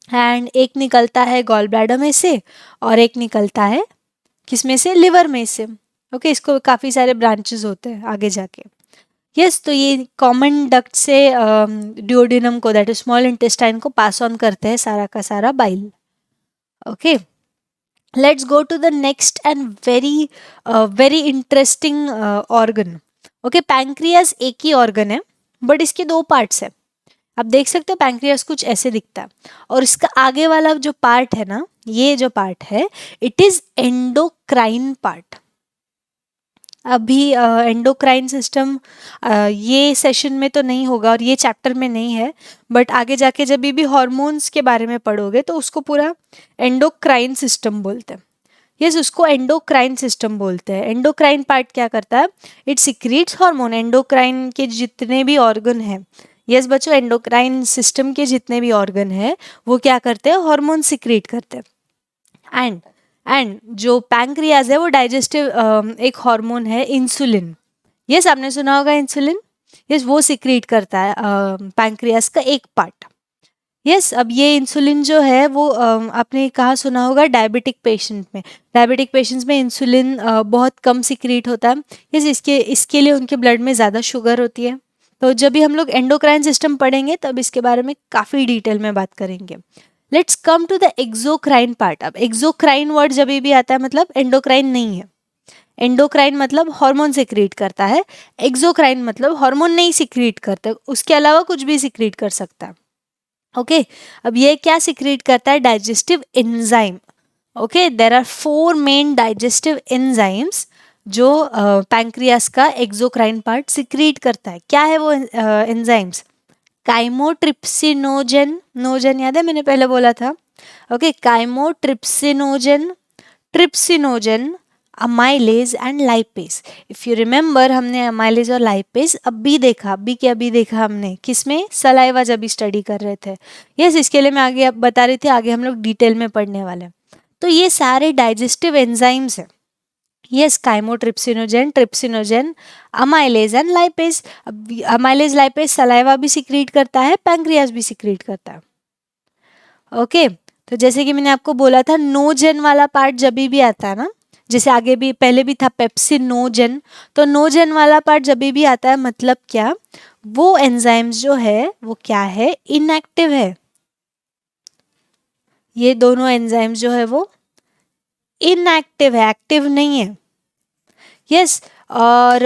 एंड एक निकलता है गॉल ब्लैडर में से, और एक निकलता है किस में से, लिवर में से। ओके, इसको काफ़ी सारे ब्रांचेस होते हैं आगे जाके। यस, तो ये कॉमन डक्ट से ड्यूओडेनम को, दैट इज स्मॉल इंटेस्टाइन को पास ऑन करते हैं सारा का सारा bile. Okay, let's go to the next and very very interesting organ. Okay, pancreas एक ही ऑर्गन है, बट इसके 2 पार्ट्स है। आप देख सकते हो पैंक्रियास कुछ ऐसे दिखता है, और इसका आगे वाला जो पार्ट है ना, ये जो पार्ट है, इट इज एंडोक्राइन पार्ट। अभी एंडोक्राइन सिस्टम ये सेशन में तो नहीं होगा और ये चैप्टर में नहीं है, बट आगे जाके जब भी हॉर्मोन्स के बारे में पढ़ोगे तो उसको पूरा एंडोक्राइन सिस्टम बोलते हैं। यस, उसको एंडोक्राइन सिस्टम बोलते हैं। एंडोक्राइन पार्ट क्या करता है? It secretes hormone. एंडोक्राइन के जितने भी ऑर्गन हैं, यस बच्चों, एंडोक्राइन सिस्टम के जितने भी ऑर्गन हैं वो क्या करते हैं? हार्मोन सिक्रीट करते हैं। एंड जो पैंक्रियाज है वो डाइजेस्टिव एक हार्मोन है इंसुलिन। यस, आपने सुना होगा इंसुलिन। यस, वो सिक्रीट करता है पैंक्रियाज का एक पार्ट। यस, अब ये इंसुलिन जो है वो आपने कहाँ सुना होगा? डायबिटिक पेशेंट में। डायबिटिक पेशेंट्स में इंसुलिन बहुत कम सिक्रीट होता है। यस, इसके लिए उनके ब्लड में ज़्यादा शुगर होती है। तो जब भी हम लोग एंडोक्राइन सिस्टम पढ़ेंगे तब इसके बारे में काफ़ी डिटेल में बात करेंगे। Let's come to the exocrine part. अब एक्सोक्राइन वर्ड जब भी आता है मतलब एंडोक्राइन नहीं है। एंडोक्राइन मतलब हार्मोन सिक्रीट करता है, एक्सोक्राइन मतलब हार्मोन नहीं सिक्रीट करता, उसके अलावा कुछ भी सिक्रीट कर सकता है। ओके, अब ये क्या सिक्रीट करता है? Digestive enzyme. Okay, there are 4 main digestive enzymes जो पैंक्रियास का एक्सोक्राइन पार्ट सिक्रीट करता है। क्या है वो एंजाइम्स? काइमोट्रिप्सिनोजेन, नोजेन याद है मैंने पहले बोला था। Okay, काइमोट्रिप्सिनोजेन, trypsinogen, amylase and lipase. If you remember, हमने अमाइलेज और लाइपेज अभी देखा, अभी देखा हमने किसमें? सलाइवा, जब भी स्टडी कर रहे थे। यस, इसके लिए मैं आगे अब बता रही थी, आगे हम लोग डिटेल में पढ़ने वाले हैं। तो ये सारे डाइजेस्टिव एंजाइम्स हैं। Yes, काइमोट्रिप्सिनोजेन, trypsinogen, amylase and lipase. अब अमाइलेज लाइपेज सलाइवा भी सिक्रीट करता है, पैंक्रियास भी सिक्रीट करता है। ओके, तो जैसे कि मैंने आपको बोला था, नोजेन वाला पार्ट जब भी आता है ना, जैसे आगे भी पहले भी था पेप्सिनोजेन, तो नोजेन वाला पार्ट जब भी आता है मतलब क्या? वो एंजाइम्स जो है वो क्या है? इनएक्टिव है। ये दोनों एंजाइम्स जो है वो इनएक्टिव है, एक्टिव नहीं है। यस, और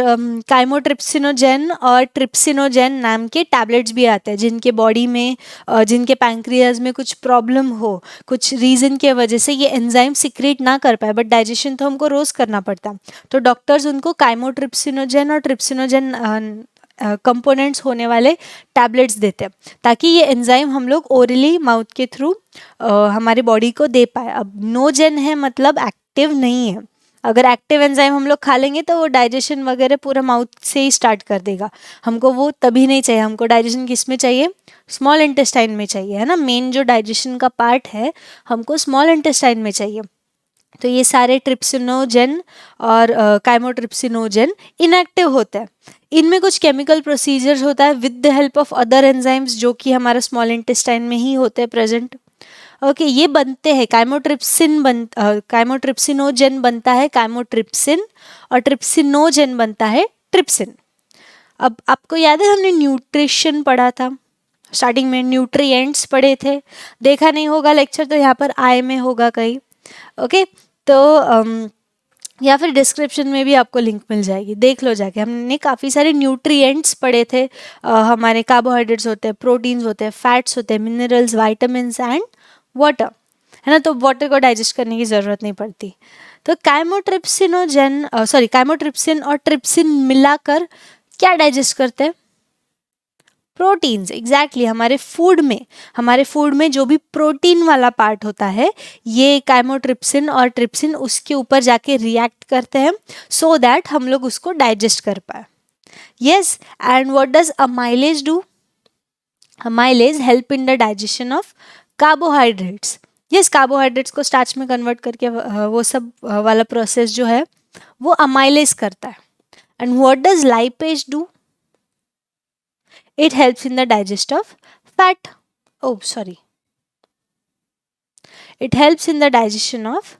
काइमोट्रिप्सिनोजेन और ट्रिप्सिनोजेन नाम के टैबलेट्स भी आते हैं जिनके बॉडी में जिनके पैंक्रियाज में कुछ प्रॉब्लम हो, कुछ रीज़न के वजह से ये एंजाइम सिक्रेट ना कर पाए, बट डाइजेशन तो हमको रोज़ करना पड़ता है, तो डॉक्टर्स उनको काइमोट्रिप्सिनोजेन और ट्रिप्सिनोजेन कंपोनेंट्स होने वाले टैबलेट्स देते हैं ताकि ये एंजाइम हम लोग ओरली माउथ के थ्रू हमारी बॉडी को दे पाए। अब नोजेन है मतलब एक्टिव नहीं है। अगर एक्टिव एंजाइम हम लोग खा लेंगे तो वो डाइजेशन वगैरह पूरा माउथ से ही स्टार्ट कर देगा, हमको वो तभी नहीं चाहिए। हमको डाइजेशन किस में चाहिए? स्मॉल इंटेस्टाइन में चाहिए, है ना। मेन जो डाइजेशन का पार्ट है हमको स्मॉल इंटेस्टाइन में चाहिए। तो ये सारे ट्रिप्सिनोजेन और काइमोट्रिप्सिनोजेन इनएक्टिव होते हैं। इनमें कुछ केमिकल प्रोसीजर्स होता है with the help of other enzymes जो कि हमारा स्मॉल इंटेस्टाइन में ही होते हैं प्रेजेंट। ओके, ये बनते हैं काइमोट्रिप्सिनोजेन बनता है काइमोट्रिप्सिन और ट्रिप्सिनोजेन बनता है ट्रिप्सिन। अब आपको याद है हमने न्यूट्रिशन पढ़ा था, स्टार्टिंग में न्यूट्रिएंट्स पढ़े थे। देखा नहीं होगा लेक्चर तो यहाँ पर आई में होगा कहीं। ओके, तो या फिर डिस्क्रिप्शन में भी आपको लिंक मिल जाएगी, देख लो जाके। हमने काफ़ी सारे न्यूट्रिएंट्स पढ़े थे। हमारे कार्बोहाइड्रेट्स होते हैं, प्रोटीन्स होते हैं, फैट्स होते हैं, मिनरल्स, वाइटामिन्स एंड वाटर, है ना। तो वाटर को डाइजेस्ट करने की ज़रूरत नहीं पड़ती। तो काइमोट्रिप्सिन और ट्रिप्सिन मिलाकर क्या डाइजेस्ट करते हैं? प्रोटीन्स। एग्जैक्टली, हमारे फूड में जो भी प्रोटीन वाला पार्ट होता है ये काइमोट्रिप्सिन और ट्रिप्सिन उसके ऊपर जाके रिएक्ट करते हैं सो दैट हम लोग उसको डाइजेस्ट कर पाए। Yes, and what does amylase do? Amylase help in the digestion of carbohydrates. Yes, carbohydrates को स्टार्च में कन्वर्ट करके वो सब वाला प्रोसेस जो है वो अमाइलेज करता है। And what does lipase do? It helps in the digest of fat. Oh, sorry. It helps in the digestion of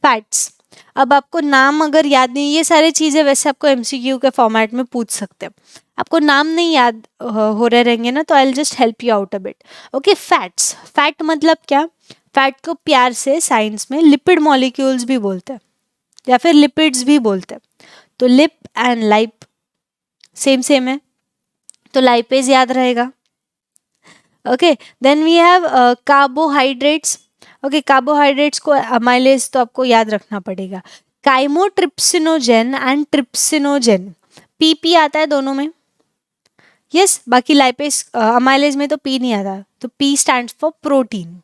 fats. अब आपको नाम अगर याद नहीं, ये सारी चीज़ें वैसे आपको MCQ के फॉर्मेट में पूछ सकते हैं, आपको नाम नहीं याद हो रहे रहेंगे ना, तो I will just help you out a bit. Okay, fats. Fat मतलब क्या? फैट को प्यार से साइंस में लिपिड मॉलिक्यूल्स भी बोलते हैं या फिर लिपिड्स भी बोलते हैं। तो लिप एंड लाइप सेम है, तो लाइपेज याद रहेगा। Okay, then we have carbohydrates. Okay, carbohydrates को अमाइलेज तो आपको याद रखना पड़ेगा। काइमोट्रिप्सिनोजेन एंड ट्रिप्सिनोजेन, पी आता है दोनों में, यस बाकी लाइपेज अमाइलेज में तो पी नहीं आता, तो P stands for protein.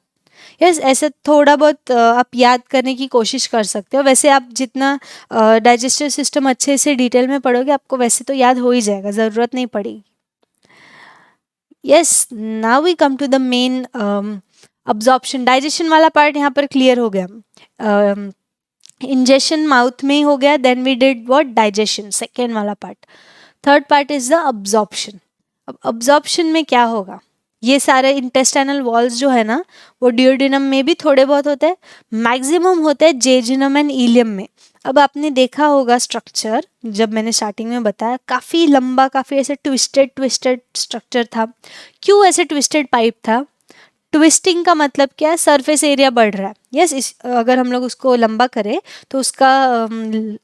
Yes ऐसे थोड़ा बहुत आप याद करने की कोशिश कर सकते हो, वैसे आप जितना डाइजेस्टिव सिस्टम अच्छे से डिटेल में पढ़ोगे आपको वैसे तो याद हो ही जाएगा, ज़रूरत नहीं पड़ेगी। Yes now we come to the main absorption, digestion वाला पार्ट यहाँ पर क्लियर हो गया, इंजेशन माउथ में ही हो गया, then we did what, digestion, second वाला part. Third part is the absorption. अब अब्जॉर्प्शन में क्या होगा, ये सारे इंटेस्टाइनल वॉल्स जो है ना वो डिओडिनम में भी थोड़े बहुत होते हैं, मैक्सिमम होते हैं जेजुनम एंड इलियम में। अब आपने देखा होगा स्ट्रक्चर, जब मैंने स्टार्टिंग में बताया काफ़ी लंबा, काफ़ी ऐसे ट्विस्टेड ट्विस्टेड स्ट्रक्चर था। क्यों ऐसे ट्विस्टेड पाइप था, ट्विस्टिंग का मतलब क्या है, सरफेस एरिया बढ़ रहा है। यस इस अगर हम लोग उसको लंबा करें तो उसका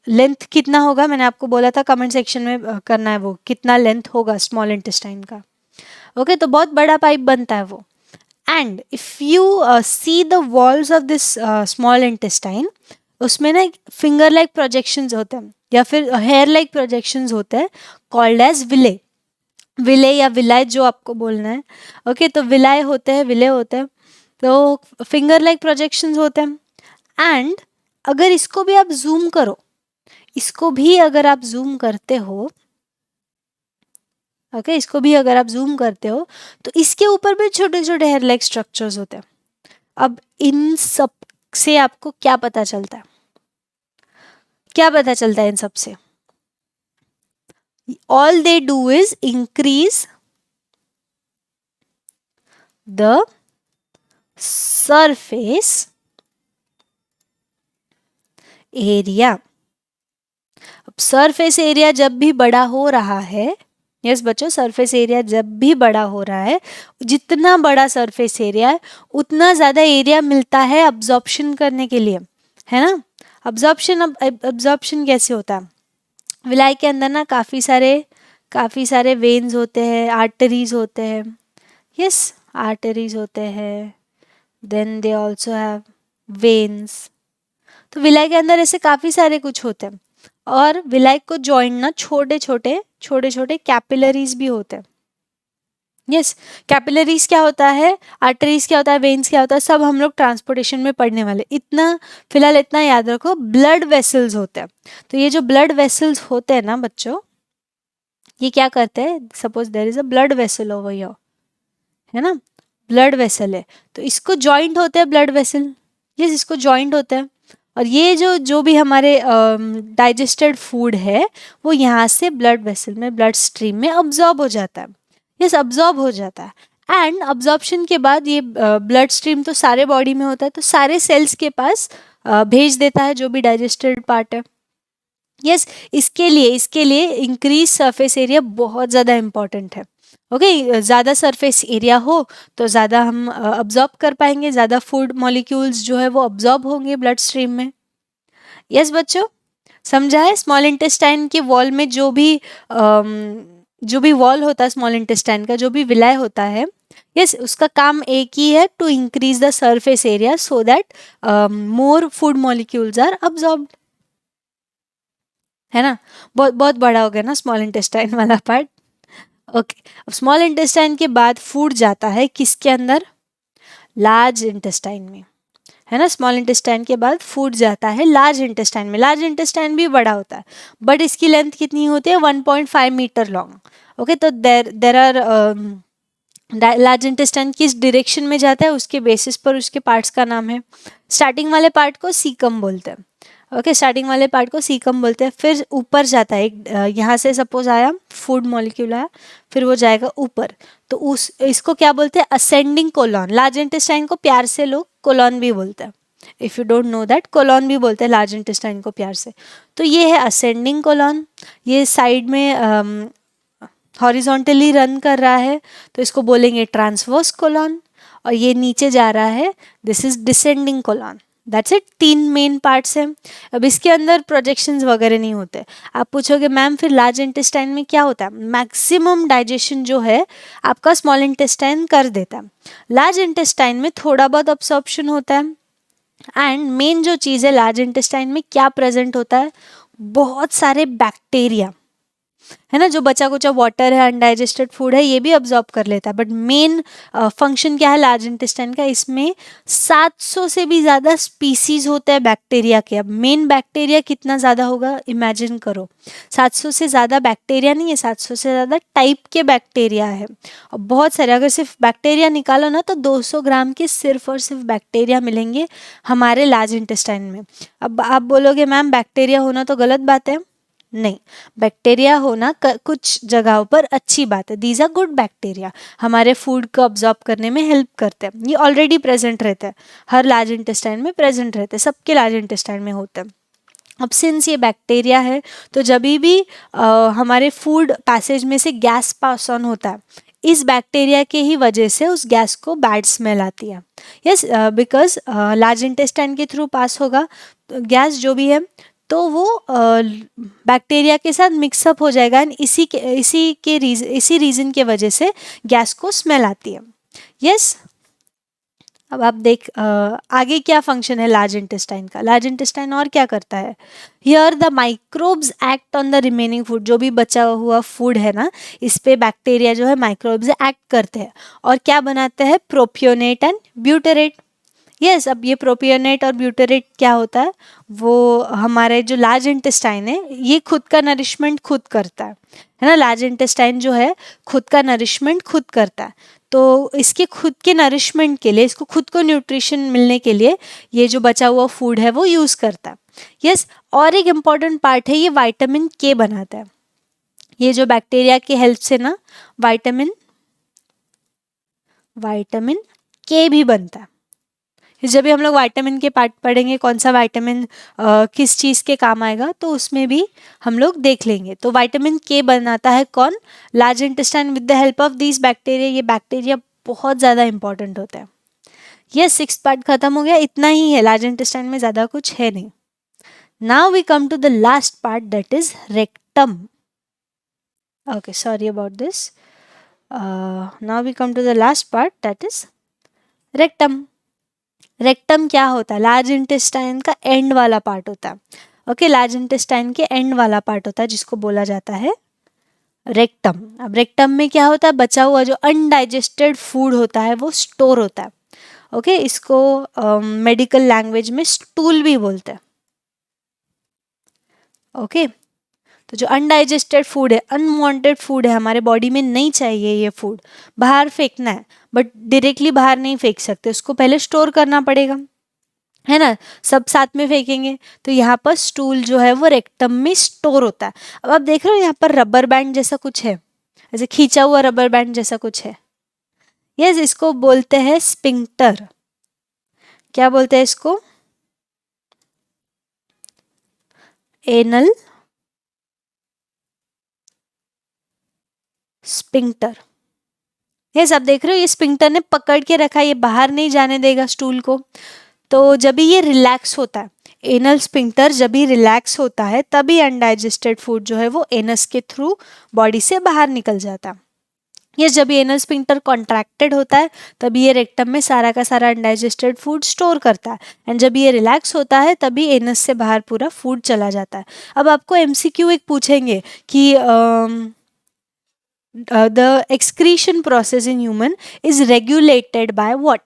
लेंथ कितना होगा, मैंने आपको बोला था कमेंट सेक्शन में करना है, वो कितना लेंथ होगा स्मॉल इंटेस्टाइन का। ओके तो बहुत बड़ा पाइप बनता है वो। And if you see the walls of this small intestine, उसमें ना फिंगर लाइक प्रोजेक्शंस होते हैं या फिर हेयर लाइक प्रोजेक्शंस होते हैं, कॉल्ड एज विले, विले या विलाय जो आपको बोलना है। ओके तो विलाय होते हैं, विले होते हैं, तो फिंगर लाइक प्रोजेक्शंस होते हैं। एंड अगर इसको भी आप जूम करो, इसको भी अगर आप जूम करते हो, ओके इसको भी अगर आप जूम करते हो तो इसके ऊपर भी छोटे छोटे हेयर लाइक स्ट्रक्चर्स होते हैं। अब इन सब से आपको क्या पता चलता है, क्या पता चलता है इन सब से, all they do is increase the surface area. अब सरफेस एरिया जब भी बड़ा हो रहा है, यस बच्चों सरफेस एरिया जब भी बड़ा हो रहा है, जितना बड़ा सरफेस एरिया है उतना ज़्यादा एरिया मिलता है अब्जॉर्प्शन करने के लिए, है ना। अब्जॉर्प्शन, अब अब्जॉर्प्शन कैसे होता है, विलाई के अंदर ना काफ़ी सारे वेन्स होते हैं, आर्टरीज होते हैं, यस आर्टरीज होते हैं, then they also have veins. तो विलाई के अंदर ऐसे काफ़ी सारे कुछ होते हैं, और विलाई को जॉइन ना छोटे छोटे कैपिलरीज भी होते हैं। यस कैपिलरीज क्या होता है, आर्टरीज क्या होता है, वेन्स क्या होता है, सब हम लोग ट्रांसपोर्टेशन में पढ़ने वाले, इतना फिलहाल इतना याद रखो, ब्लड वेसल्स होते हैं। तो ये जो ब्लड वेसल्स होते हैं ना बच्चों, ये क्या करते हैं, suppose there is a blood vessel over here, है ना, ब्लड वेसल है तो इसको जॉइंट होते हैं ब्लड वेसल, यस इसको जॉइंट होते हैं। और ये जो जो भी हमारे डाइजेस्टेड फूड है वो यहाँ से ब्लड वेसल में, ब्लड स्ट्रीम में अब्जॉर्ब हो जाता है, यस अब्जॉर्ब हो जाता है। एंड अब्जॉर्प्शन के बाद ये ब्लड स्ट्रीम तो सारे बॉडी में होता है, तो सारे सेल्स के पास भेज देता है जो भी डाइजेस्टेड पार्ट है। यस इसके लिए इंक्रीज सरफेस एरिया बहुत ज़्यादा इम्पॉर्टेंट है। ओके ज़्यादा सरफेस एरिया हो तो ज़्यादा हम अब्जॉर्ब कर पाएंगे, ज़्यादा फूड मॉलिक्यूल्स जो है वो अब्जॉर्ब होंगे ब्लड स्ट्रीम में। यस बच्चों समझा है, स्मॉल इंटेस्टाइन के वॉल में जो भी वॉल होता है स्मॉल इंटेस्टाइन का, जो भी विलाय होता है, यस उसका काम एक ही है, to increase the surface area so that more food molecules are absorbed, है ना। बहुत बहुत बड़ा हो गया ना स्मॉल इंटेस्टाइन वाला पार्ट। ओके अब स्मॉल इंटेस्टाइन के बाद फूड जाता है किसके अंदर, लार्ज इंटेस्टाइन में, है ना। स्मॉल इंटेस्टाइन के बाद फूड जाता है लार्ज इंटेस्टाइन में, लार्ज इंटेस्टाइन भी बड़ा होता है बट इसकी लेंथ कितनी होती है, 1.5 मीटर लॉन्ग। ओके तो देर आर लार्ज इंटेस्टाइन किस डायरेक्शन में जाता है उसके बेसिस पर उसके पार्ट्स का नाम है। स्टार्टिंग वाले पार्ट को सीकम बोलते हैं, ओके स्टार्टिंग वाले पार्ट को सीकम बोलते हैं। फिर ऊपर जाता है एक, यहाँ से सपोज आया फूड मॉलिक्यूल आया, फिर वो जाएगा ऊपर, तो उस इसको क्या बोलते हैं, असेंडिंग कोलॉन। लार्ज इंटेस्टाइन को प्यार से लोग कोलॉन भी बोलते हैं, if you don't know that colon भी बोलते हैं लार्ज इंटेस्टाइन को प्यार से। तो ये है असेंडिंग कोलॉन, ये साइड में हॉरिजॉन्टली रन कर रहा है तो इसको बोलेंगे ट्रांसवर्स कोलॉन, और ये नीचे जा रहा है, this is descending colon. That's it, 3 main parts हैं। अब इसके अंदर प्रोजेक्शंस वगैरह नहीं होते। आप पूछोगे मैम फिर लार्ज इंटेस्टाइन में क्या होता है, मैक्सिमम डाइजेशन जो है आपका स्मॉल इंटेस्टाइन कर देता है। लार्ज इंटेस्टाइन में थोड़ा बहुत अब्सॉर्प्शन होता है, एंड मेन जो चीज़ है लार्ज इंटेस्टाइन में क्या प्रेजेंट होता है, बहुत सारे बैक्टीरिया, है ना, जो बचा कुचा वाटर है, अनडाइजेस्टेड फूड है, ये भी अब्जॉर्ब कर लेता है। बट मेन फंक्शन क्या है लार्ज इंटेस्टाइन का, इसमें 700 से भी ज़्यादा स्पीसीज होते हैं बैक्टीरिया के। अब मेन बैक्टीरिया कितना ज़्यादा होगा, इमेजिन करो, 700 से ज़्यादा बैक्टीरिया नहीं है, 700 से ज़्यादा टाइप के बैक्टीरिया है। और बहुत सारे, अगर सिर्फ बैक्टीरिया निकालो ना तो 200 ग्राम के सिर्फ और सिर्फ बैक्टीरिया मिलेंगे हमारे लार्ज इंटेस्टाइन में। अब आप बोलोगे मैम बैक्टीरिया होना तो गलत बात है। नहीं, बैक्टीरिया होना कुछ जगहों पर अच्छी बात है। दीज आर गुड बैक्टीरिया, हमारे फूड को ऑब्जॉर्ब करने में हेल्प करते हैं। ये ऑलरेडी प्रेजेंट रहते हैं, हर लार्ज इंटेस्टाइन में प्रेजेंट रहते हैं, सबके लार्ज इंटेस्टाइन में होते हैं। अब सिंस ये बैक्टीरिया है तो जब भी हमारे फूड पैसेज में से गैस पास ऑन होता है, इस बैक्टीरिया के ही वजह से उस गैस को बैड स्मेल आती है। यस, बिकॉज लार्ज इंटेस्टाइन के थ्रू पास होगा तो गैस जो भी है तो वो बैक्टीरिया के साथ मिक्सअप हो जाएगा एंड इसी रीज़न के वजह से गैस को स्मेल आती है। यस, अब आप आगे क्या फंक्शन है लार्ज इंटेस्टाइन का। लार्ज इंटेस्टाइन और क्या करता है, here the microbes act on the remaining food, जो भी बचा हुआ फूड है ना, इस पे बैक्टीरिया जो है माइक्रोब्स एक्ट करते हैं और क्या बनाते हैं, प्रोपियोनेट एंड ब्यूटेरेट। यस, अब ये प्रोपियोनेट और ब्यूटेरेट क्या होता है, वो हमारे जो लार्ज इंटेस्टाइन है ये खुद का नरिशमेंट खुद करता है ना। लार्ज इंटेस्टाइन जो है खुद का नरिशमेंट खुद करता है, तो इसके खुद के नरिशमेंट के लिए, इसको खुद को न्यूट्रिशन मिलने के लिए ये जो बचा हुआ फूड है वो यूज़ करता है। यस, और एक इम्पॉर्टेंट पार्ट है, ये विटामिन के बनाता है। ये जो बैक्टीरिया की हेल्प से ना विटामिन के भी बनता है। जब भी हम लोग विटामिन के पार्ट पढ़ेंगे, कौन सा विटामिन किस चीज़ के काम आएगा, तो उसमें भी हम लोग देख लेंगे। तो विटामिन के बनाता है कौन, large intestine with the help of this bacteria. ये बैक्टीरिया बहुत ज़्यादा इंपॉर्टेंट होता है। ये 6th पार्ट खत्म हो गया, इतना ही है लार्ज इंटेस्टाइन में, ज़्यादा कुछ है नहीं। Now we come to the last part, that is rectum. Okay, sorry about this. Now we come to the last part, that is rectum. Rectum क्या होता है, लार्ज इंटेस्टाइन का एंड वाला पार्ट होता है। ओके, लार्ज इंटेस्टाइन के end वाला part होता है जिसको बोला जाता है रेक्टम। अब रेक्टम में क्या होता है, बचा हुआ जो अनडाइजेस्टेड फूड होता है वो स्टोर होता है। ओके, इसको मेडिकल लैंग्वेज में स्टूल भी बोलते हैं। ओके, तो जो अनडाइजेस्टेड फूड है, अनवांटेड फूड है, हमारे बॉडी में नहीं चाहिए ये फूड, बाहर फेंकना है, बट डायरेक्टली बाहर नहीं फेंक सकते, उसको पहले स्टोर करना पड़ेगा, है ना। सब साथ में फेंकेंगे तो यहाँ पर स्टूल जो है वो रेक्टम में स्टोर होता है। अब आप देख रहे हो यहाँ पर रबर बैंड जैसा कुछ है, ऐसे खींचा हुआ रबर बैंड जैसा कुछ है। यस, इसको बोलते हैं स्पिंक्टर। क्या बोलते हैं इसको, एनल स्पिंक्टर। यस, आप देख रहे हो ये स्पिंक्टर ने पकड़ के रखा है, ये बाहर नहीं जाने देगा स्टूल को। तो जब भी ये रिलैक्स होता है, एनल स्पिंक्टर जब भी रिलैक्स होता है तभी अनडाइजेस्टेड फूड जो है वो एनस के थ्रू बॉडी से बाहर निकल जाता है। ये जब भी एनल स्पिंक्टर कॉन्ट्रैक्टेड होता है तभी ये रेक्टम में सारा का सारा अनडाइजेस्टेड फूड स्टोर करता है, एंड जब ये रिलैक्स होता है तभी एनस से बाहर पूरा फूड चला जाता है। अब आपको एमसीक्यू एक पूछेंगे कि the excretion process in human is regulated by what?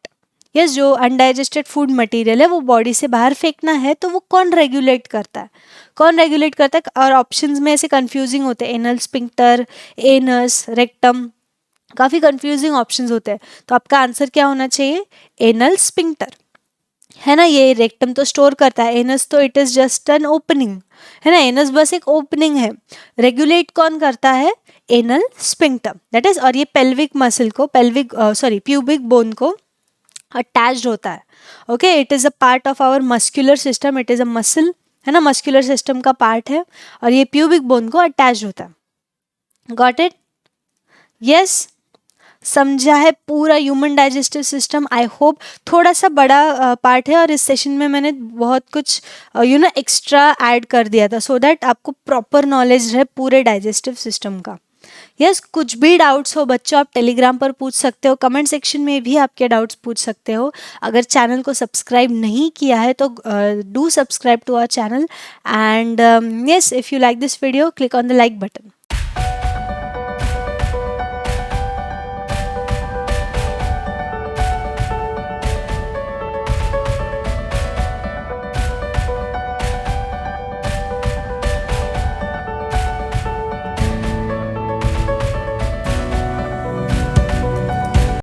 Yes, जो अनडाइजेस्टेड फूड मटेरियल है वो बॉडी से बाहर फेंकना है तो वो कौन रेगुलेट करता है, कौन रेगुलेट करता है। और ऑप्शंस में ऐसे कंफ्यूजिंग होते हैं, एनल स्पिंक्टर, एनस, रेक्टम, काफ़ी कंफ्यूजिंग ऑप्शंस होते हैं। तो आपका आंसर क्या होना चाहिए, एनल स्पिंक्टर, है ना। ये रेक्टम तो स्टोर करता है, एनस तो it is just an opening, है ना, एनस बस एक ओपनिंग है। रेगुलेट कौन करता है, एनल स्पिंक्टर, दैट इज। और ये पेल्विक मसल को, प्यूबिक बोन को अटैच्ड होता है। Okay, it is a part of our muscular system, it is a muscle, है ना, मस्कुलर सिस्टम का पार्ट है और ये प्यूबिक बोन को अटैच्ड होता है। Got it? यस, समझा है पूरा human digestive system. I hope, थोड़ा सा बड़ा पार्ट है और इस सेशन में मैंने बहुत कुछ एक्स्ट्रा ऐड कर दिया था सो दैट आपको प्रॉपर नॉलेज रहे पूरे डाइजेस्टिव सिस्टम का। यस, कुछ भी डाउट्स हो बच्चों आप टेलीग्राम पर पूछ सकते हो, कमेंट सेक्शन में भी आपके डाउट्स पूछ सकते हो। अगर चैनल को सब्सक्राइब नहीं किया है तो do subscribe to our channel, and yes, if you like this video click on the like button.